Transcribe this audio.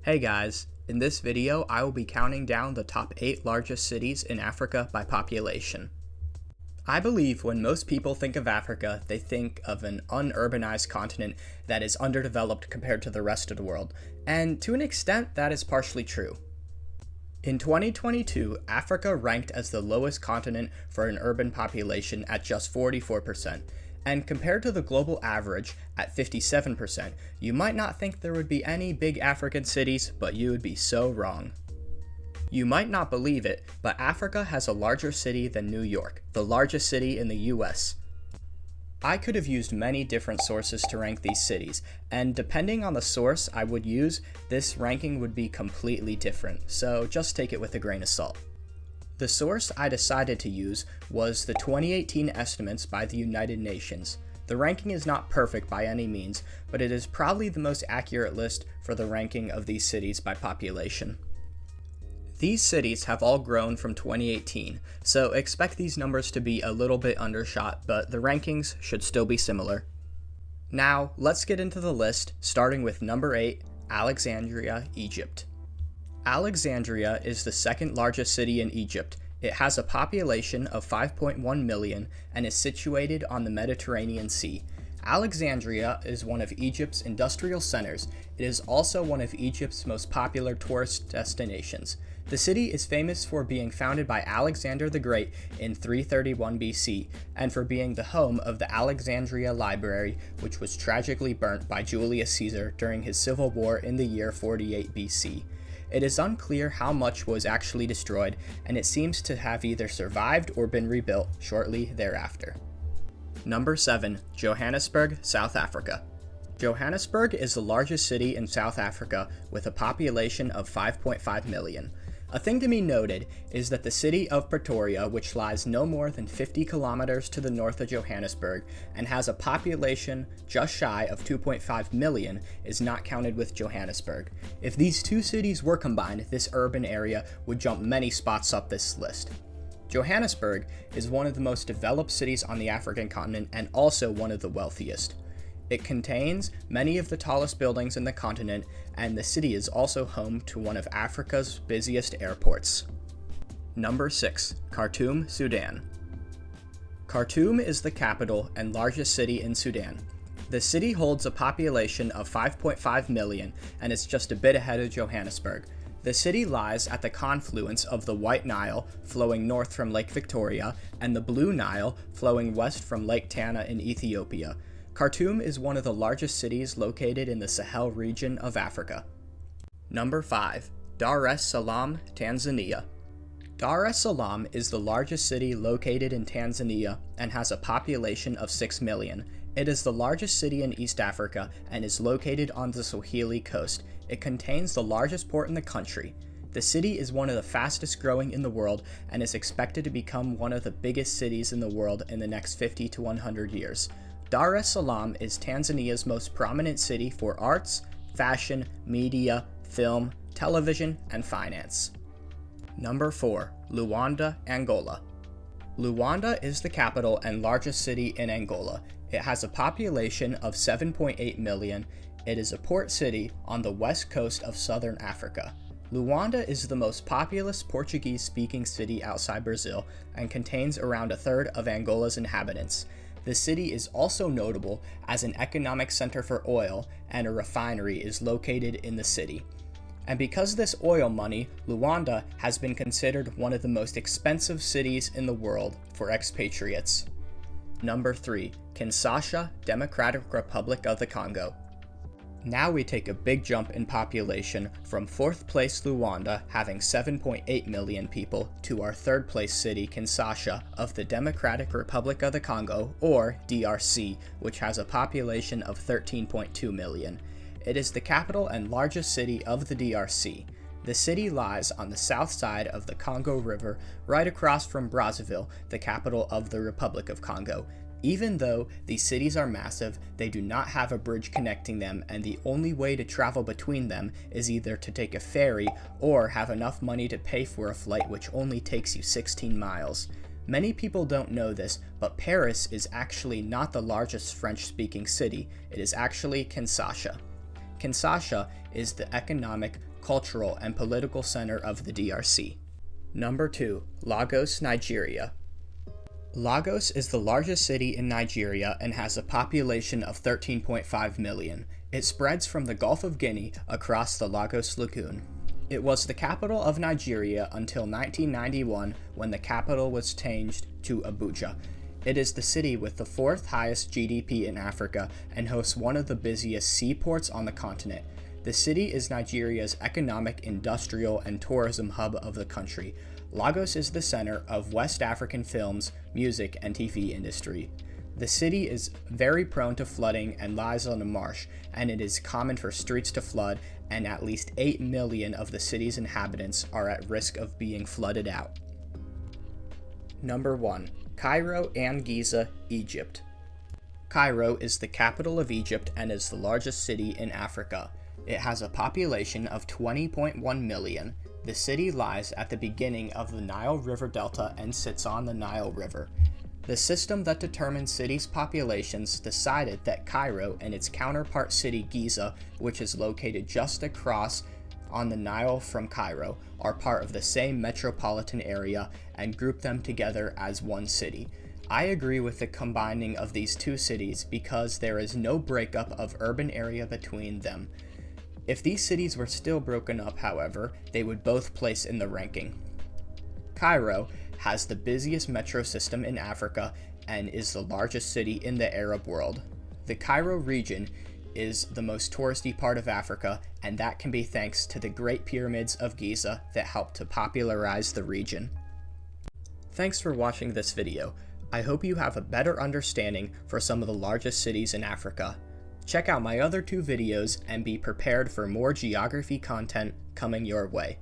Hey guys, in this video I will be counting down the top 8 largest cities in Africa by population. I believe when most people think of Africa, they think of an unurbanized continent that is underdeveloped compared to the rest of the world, and to an extent that is partially true. In 2022, Africa ranked as the lowest continent for an urban population at just 44%, and compared to the global average at 57%, you might not think there would be any big African cities, but you would be so wrong. You might not believe it, but Africa has a larger city than New York, the largest city in the US. I could have used many different sources to rank these cities, and depending on the source I would use, this ranking would be completely different, so just take it with a grain of salt. The source I decided to use was the 2018 estimates by the United Nations. The ranking is not perfect by any means, but it is probably the most accurate list for the ranking of these cities by population. These cities have all grown from 2018, so expect these numbers to be a little bit undershot, but the rankings should still be similar. Now, let's get into the list, starting with number 8, Alexandria, Egypt. Alexandria is the second largest city in Egypt. It has a population of 5.1 million and is situated on the Mediterranean Sea. Alexandria is one of Egypt's industrial centers. It is also one of Egypt's most popular tourist destinations. The city is famous for being founded by Alexander the Great in 331 BC, and for being the home of the Alexandria Library, which was tragically burnt by Julius Caesar during his civil war in the year 48 BC. It is unclear how much was actually destroyed, and it seems to have either survived or been rebuilt shortly thereafter. Number 7, Johannesburg, South Africa. Johannesburg is the largest city in South Africa with a population of 5.5 million. A thing to be noted is that the city of Pretoria, which lies no more than 50 kilometers to the north of Johannesburg and has a population just shy of 2.5 million, is not counted with Johannesburg. If these two cities were combined, this urban area would jump many spots up this list. Johannesburg is one of the most developed cities on the African continent and also one of the wealthiest. It contains many of the tallest buildings in the continent, and the city is also home to one of Africa's busiest airports. Number 6, Khartoum, Sudan. Khartoum is the capital and largest city in Sudan. The city holds a population of 5.5 million and is just a bit ahead of Johannesburg. The city lies at the confluence of the White Nile, flowing north from Lake Victoria, and the Blue Nile, flowing west from Lake Tana in Ethiopia. Khartoum is one of the largest cities located in the Sahel region of Africa. Number 5, Dar es Salaam, Tanzania. Dar es Salaam is the largest city located in Tanzania and has a population of 6 million. It is the largest city in East Africa and is located on the Swahili coast. It contains the largest port in the country. The city is one of the fastest growing in the world and is expected to become one of the biggest cities in the world in the next 50 to 100 years. Dar es Salaam is Tanzania's most prominent city for arts, fashion, media, film, television, and finance. Number 4, Luanda, Angola. Luanda is the capital and largest city in Angola. It has a population of 7.8 million. It is a port city on the west coast of southern Africa. Luanda is the most populous Portuguese-speaking city outside Brazil and contains around a third of Angola's inhabitants. The city is also notable as an economic center for oil, and a refinery is located in the city. And because of this oil money, Luanda has been considered one of the most expensive cities in the world for expatriates. Number 3, Kinshasa, Democratic Republic of the Congo. Now we take a big jump in population from 4th place Luanda, having 7.8 million people, to our 3rd place city Kinshasa of the Democratic Republic of the Congo, or DRC, which has a population of 13.2 million. It is the capital and largest city of the DRC. The city lies on the south side of the Congo River, right across from Brazzaville, the capital of the Republic of Congo. Even though these cities are massive, they do not have a bridge connecting them, and the only way to travel between them is either to take a ferry or have enough money to pay for a flight which only takes you 16 miles. Many people don't know this, but Paris is actually not the largest French-speaking city. It is actually Kinshasa. Kinshasa is the economic, cultural, and political center of the DRC. Number 2. Lagos, Nigeria. Lagos is the largest city in Nigeria and has a population of 13.5 million. It spreads from the Gulf of Guinea across the Lagos Lagoon. It was the capital of Nigeria until 1991, when the capital was changed to Abuja. It is the city with the 4th highest GDP in Africa and hosts one of the busiest seaports on the continent. The city is Nigeria's economic, industrial, and tourism hub of the country. Lagos is the center of West African films, music, and TV industry. The city is very prone to flooding and lies on a marsh, and it is common for streets to flood, and at least 8 million of the city's inhabitants are at risk of being flooded out. Number 1. Cairo and Giza, Egypt. Cairo is the capital of Egypt and is the largest city in Africa. It has a population of 20.1 million. The city lies at the beginning of the Nile River Delta and sits on the Nile River. The system that determines cities' populations decided that Cairo and its counterpart city Giza, which is located just across on the Nile from Cairo, are part of the same metropolitan area and grouped them together as one city. I agree with the combining of these two cities because there is no breakup of urban area between them. If these cities were still broken up, however, they would both place in the ranking. Cairo has the busiest metro system in Africa and is the largest city in the Arab world. The Cairo region is the most touristy part of Africa, and that can be thanks to the Great Pyramids of Giza that helped to popularize the region. Thanks for watching this video. I hope you have a better understanding for some of the largest cities in Africa. Check out my other 2 videos and be prepared for more geography content coming your way.